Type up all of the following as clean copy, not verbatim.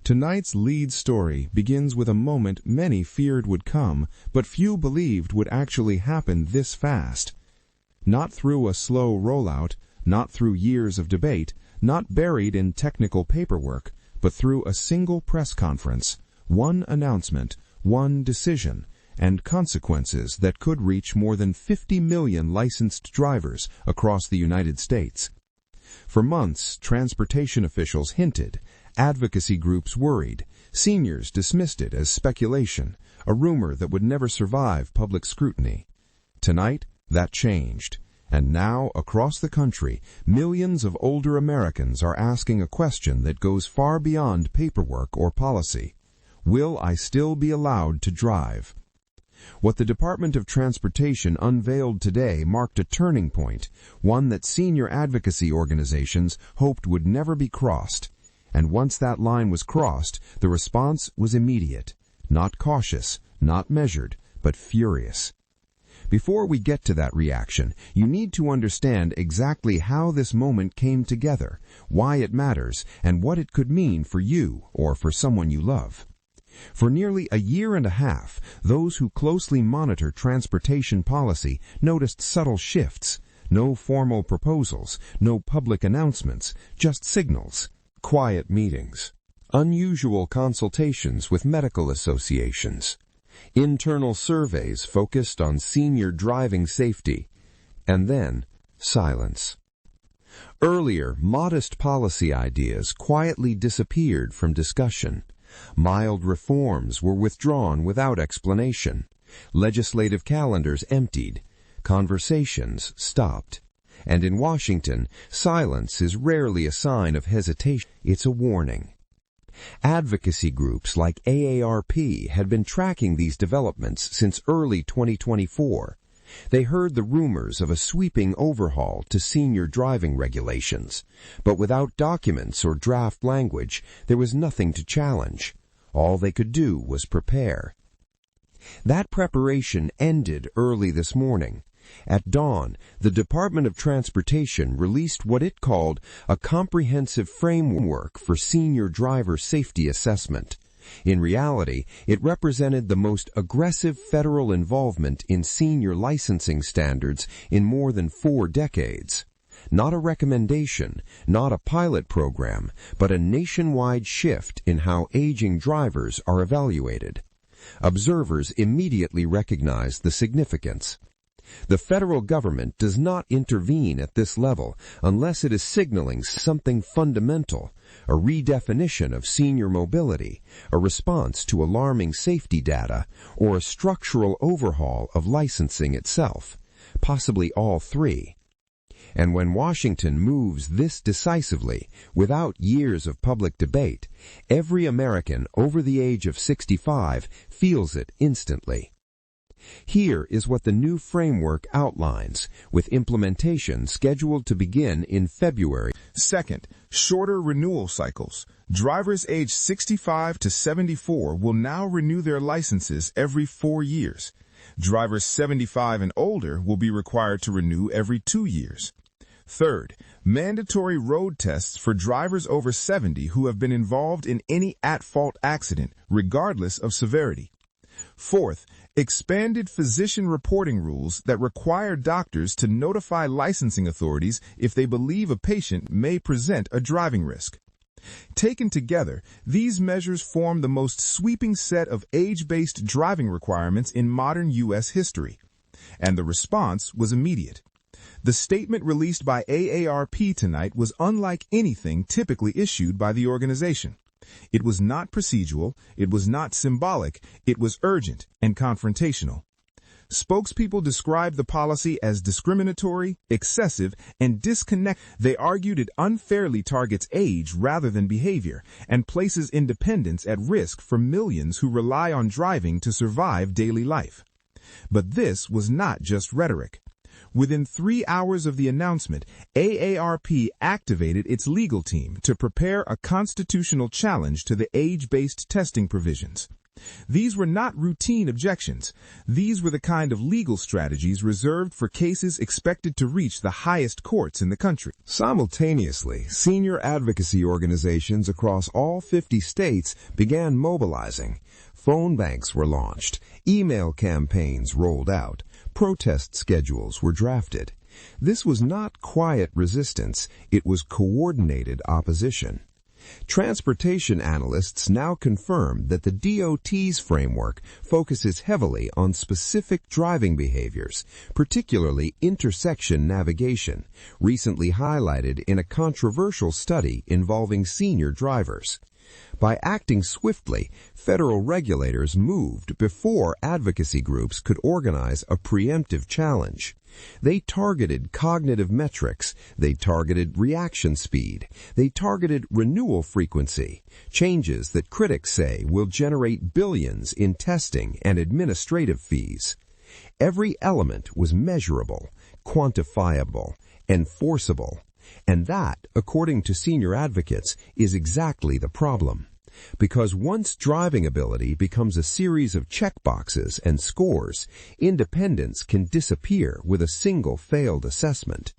Tonight's lead story begins with a moment many feared would come, but few believed would actually happen this fast. Not through a slow rollout, not through years of debate, not buried in technical paperwork, but through a single press conference, one announcement, one decision, and consequences that could reach more than 50 million licensed drivers across the United States. For months, transportation officials hinted, advocacy groups worried, seniors dismissed it as speculation, a rumor that would never survive public scrutiny. Tonight, that changed, and now, across the country, millions of older Americans are asking a question that goes far beyond paperwork or policy. Will I still be allowed to drive? What the Department of Transportation unveiled today marked a turning point, one that senior advocacy organizations hoped would never be crossed. And once that line was crossed, the response was immediate, not cautious, not measured, but furious. Before we get to that reaction, you need to understand exactly how this moment came together, why it matters, and what it could mean for you or for someone you love. For nearly a year and a half, those who closely monitor transportation policy noticed subtle shifts. No formal proposals, no public announcements, just signals. Quiet meetings, unusual consultations with medical associations, internal surveys focused on senior driving safety, and then silence. Earlier, modest policy ideas quietly disappeared from discussion. Mild reforms were withdrawn without explanation. Legislative calendars emptied. Conversations stopped. And in Washington, silence is rarely a sign of hesitation. It's a warning. Advocacy groups like AARP had been tracking these developments since early 2024. They heard the rumors of a sweeping overhaul to senior driving regulations, but without documents or draft language, there was nothing to challenge. All they could do was prepare. That preparation ended early this morning. At dawn, the Department of Transportation released what it called a comprehensive framework for senior driver safety assessment. In reality, it represented the most aggressive federal involvement in senior licensing standards in more than 4 decades. Not a recommendation, not a pilot program, but a nationwide shift in how aging drivers are evaluated. Observers immediately recognized the significance. The federal government does not intervene at this level unless it is signaling something fundamental, a redefinition of senior mobility, a response to alarming safety data, or a structural overhaul of licensing itself, possibly all three. And when Washington moves this decisively, without years of public debate, every American over the age of 65 feels it instantly. Here is what the new framework outlines, with implementation scheduled to begin in February. Second, shorter renewal cycles. Drivers aged 65 to 74 will now renew their licenses every 4 years. Drivers 75 and older will be required to renew every 2 years. Third, mandatory road tests for drivers over 70 who have been involved in any at-fault accident, regardless of severity. Fourth, expanded physician reporting rules that require doctors to notify licensing authorities if they believe a patient may present a driving risk. Taken together, these measures form the most sweeping set of age-based driving requirements in modern U.S. history. And the response was immediate. The statement released by AARP tonight was unlike anything typically issued by the organization. It was not procedural, it was not symbolic, it was urgent and confrontational. Spokespeople described the policy as discriminatory, excessive, and disconnected. They argued it unfairly targets age rather than behavior and places independence at risk for millions who rely on driving to survive daily life. But this was not just rhetoric. Within 3 hours of the announcement, AARP activated its legal team to prepare a constitutional challenge to the age-based testing provisions. These were not routine objections. These were the kind of legal strategies reserved for cases expected to reach the highest courts in the country. Simultaneously, senior advocacy organizations across all 50 states began mobilizing. Phone banks were launched, email campaigns rolled out, protest schedules were drafted. This was not quiet resistance, it was coordinated opposition. Transportation analysts now confirm that the DOT's framework focuses heavily on specific driving behaviors, particularly intersection navigation, recently highlighted in a controversial study involving senior drivers. By acting swiftly, federal regulators moved before advocacy groups could organize a preemptive challenge. They targeted cognitive metrics, they targeted reaction speed, they targeted renewal frequency, changes that critics say will generate billions in testing and administrative fees. Every element was measurable, quantifiable, enforceable. And that, according to senior advocates, is exactly the problem. Because once driving ability becomes a series of checkboxes and scores, independence can disappear with a single failed assessment.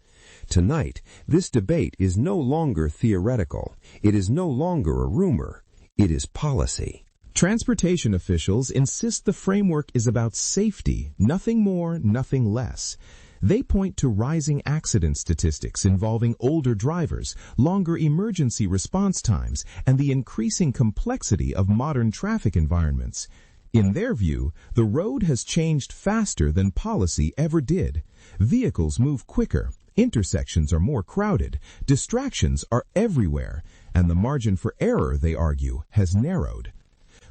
Tonight, this debate is no longer theoretical. It is no longer a rumor. It is policy. Transportation officials insist the framework is about safety, nothing more, nothing less. They point to rising accident statistics involving older drivers, longer emergency response times, and the increasing complexity of modern traffic environments. In their view, the road has changed faster than policy ever did. Vehicles move quicker, intersections are more crowded, distractions are everywhere, and the margin for error, they argue, has narrowed.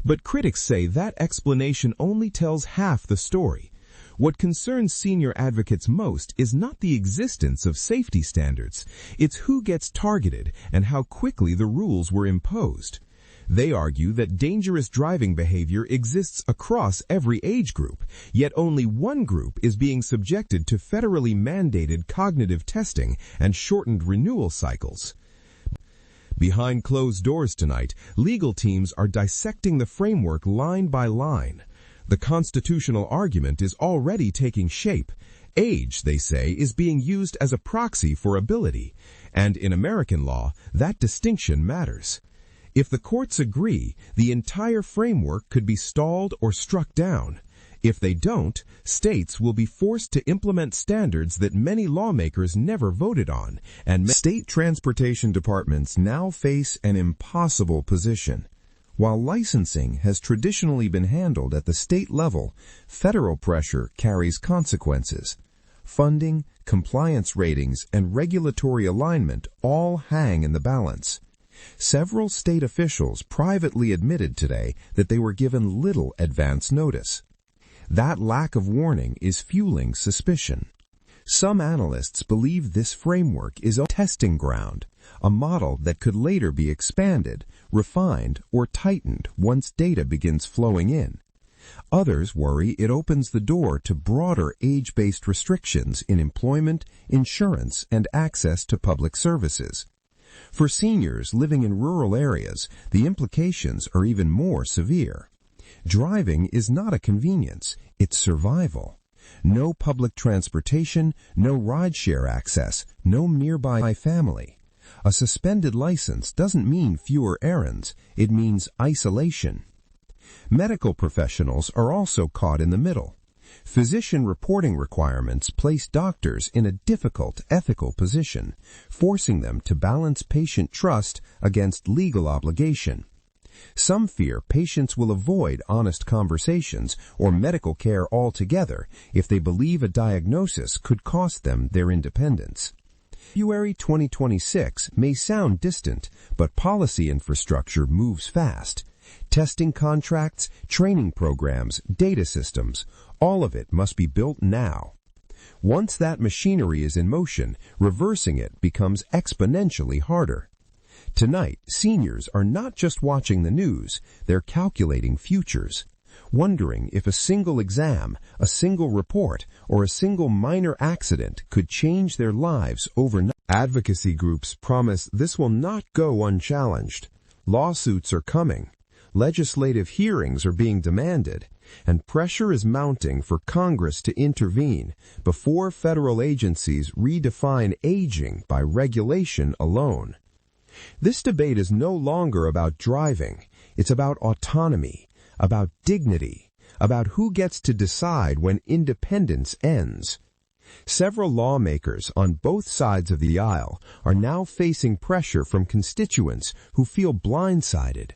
But critics say that explanation only tells half the story. What concerns senior advocates most is not the existence of safety standards. It's who gets targeted and how quickly the rules were imposed. They argue that dangerous driving behavior exists across every age group, yet only one group is being subjected to federally mandated cognitive testing and shortened renewal cycles. Behind closed doors tonight, legal teams are dissecting the framework line by line. The constitutional argument is already taking shape. Age, they say, is being used as a proxy for ability, and in American law, that distinction matters. If the courts agree, the entire framework could be stalled or struck down. If they don't, states will be forced to implement standards that many lawmakers never voted on, and state transportation departments now face an impossible position. While licensing has traditionally been handled at the state level, federal pressure carries consequences. Funding, compliance ratings, and regulatory alignment all hang in the balance. Several state officials privately admitted today that they were given little advance notice. That lack of warning is fueling suspicion. Some analysts believe this framework is a testing ground, a model that could later be expanded, refined, or tightened once data begins flowing in. Others worry it opens the door to broader age-based restrictions in employment, insurance, and access to public services. For seniors living in rural areas, the implications are even more severe. Driving is not a convenience, it's survival. No public transportation, no rideshare access, no nearby family. A suspended license doesn't mean fewer errands, it means isolation. Medical professionals are also caught in the middle. Physician reporting requirements place doctors in a difficult ethical position, forcing them to balance patient trust against legal obligation. Some fear patients will avoid honest conversations or medical care altogether if they believe a diagnosis could cost them their independence. February 2026 may sound distant, but policy infrastructure moves fast. Testing contracts, training programs, data systems, all of it must be built now. Once that machinery is in motion, reversing it becomes exponentially harder. Tonight, seniors are not just watching the news, they're calculating futures, wondering if a single exam, a single report, or a single minor accident could change their lives overnight. Advocacy groups promise this will not go unchallenged. Lawsuits are coming. Legislative hearings are being demanded, and pressure is mounting for Congress to intervene before federal agencies redefine aging by regulation alone. This debate is no longer about driving. It's about autonomy, about dignity, about who gets to decide when independence ends. Several lawmakers on both sides of the aisle are now facing pressure from constituents who feel blindsided.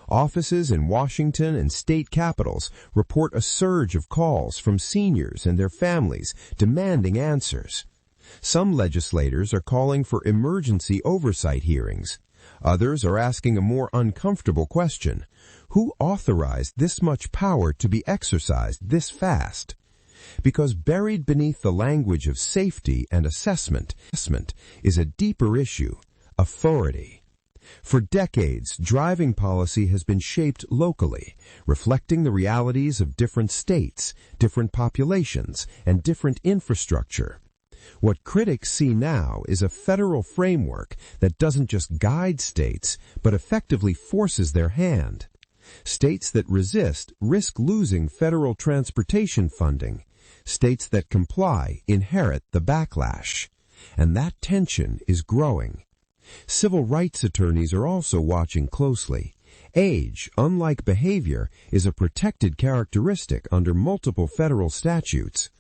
Offices in Washington and state capitals report a surge of calls from seniors and their families demanding answers. Some legislators are calling for emergency oversight hearings. Others are asking a more uncomfortable question: who authorized this much power to be exercised this fast? Because buried beneath the language of safety and assessment is a deeper issue: authority. For decades, driving policy has been shaped locally, reflecting the realities of different states, different populations, and different infrastructure. What critics see now is a federal framework that doesn't just guide states, but effectively forces their hand. States that resist risk losing federal transportation funding. States that comply inherit the backlash. And that tension is growing. Civil rights attorneys are also watching closely. Age, unlike behavior, is a protected characteristic under multiple federal statutes.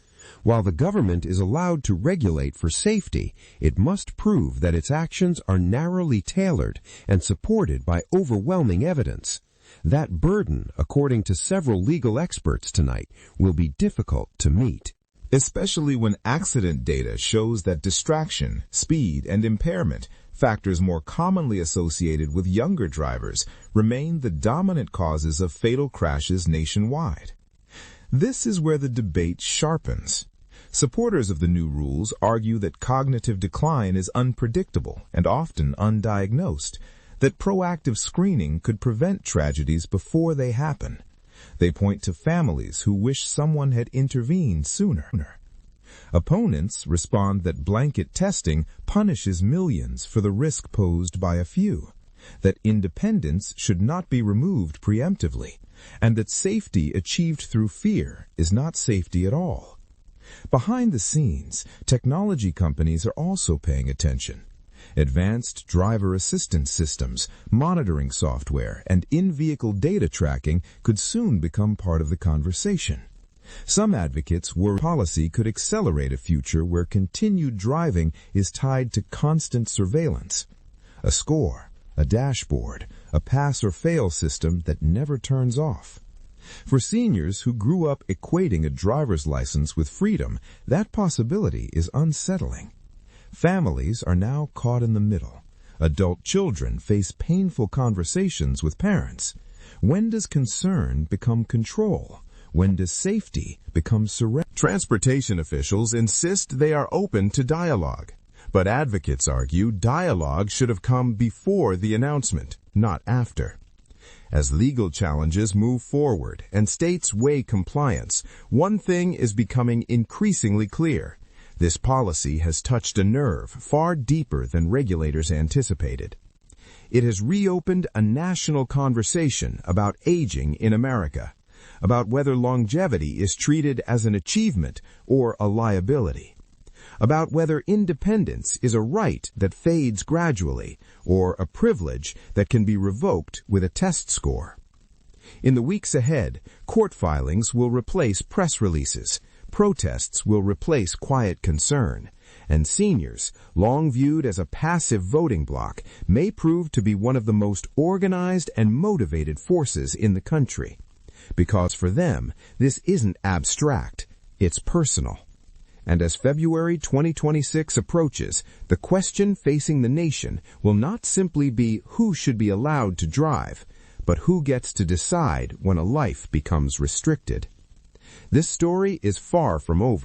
While the government is allowed to regulate for safety, it must prove that its actions are narrowly tailored and supported by overwhelming evidence. That burden, according to several legal experts tonight, will be difficult to meet. Especially when accident data shows that distraction, speed, and impairment, factors more commonly associated with younger drivers, remain the dominant causes of fatal crashes nationwide. This is where the debate sharpens. Supporters of the new rules argue that cognitive decline is unpredictable and often undiagnosed, that proactive screening could prevent tragedies before they happen. They point to families who wish someone had intervened sooner. Opponents respond that blanket testing punishes millions for the risk posed by a few, that independence should not be removed preemptively, and that safety achieved through fear is not safety at all. Behind the scenes, technology companies are also paying attention. Advanced driver assistance systems, monitoring software, and in-vehicle data tracking could soon become part of the conversation. Some advocates worry policy could accelerate a future where continued driving is tied to constant surveillance. A score, a dashboard, a pass-or-fail system that never turns off. For seniors who grew up equating a driver's license with freedom, that possibility is unsettling. Families are now caught in the middle. Adult children face painful conversations with parents. When does concern become control? When does safety become surrender? Transportation officials insist they are open to dialogue, but advocates argue dialogue should have come before the announcement, not after. As legal challenges move forward and states weigh compliance, one thing is becoming increasingly clear. This policy has touched a nerve far deeper than regulators anticipated. It has reopened a national conversation about aging in America, about whether longevity is treated as an achievement or a liability, about whether independence is a right that fades gradually or a privilege that can be revoked with a test score. In the weeks ahead, court filings will replace press releases, protests will replace quiet concern, and seniors, long viewed as a passive voting bloc, may prove to be one of the most organized and motivated forces in the country. Because for them, this isn't abstract, it's personal. And as February 2026 approaches, the question facing the nation will not simply be who should be allowed to drive, but who gets to decide when a life becomes restricted. This story is far from over.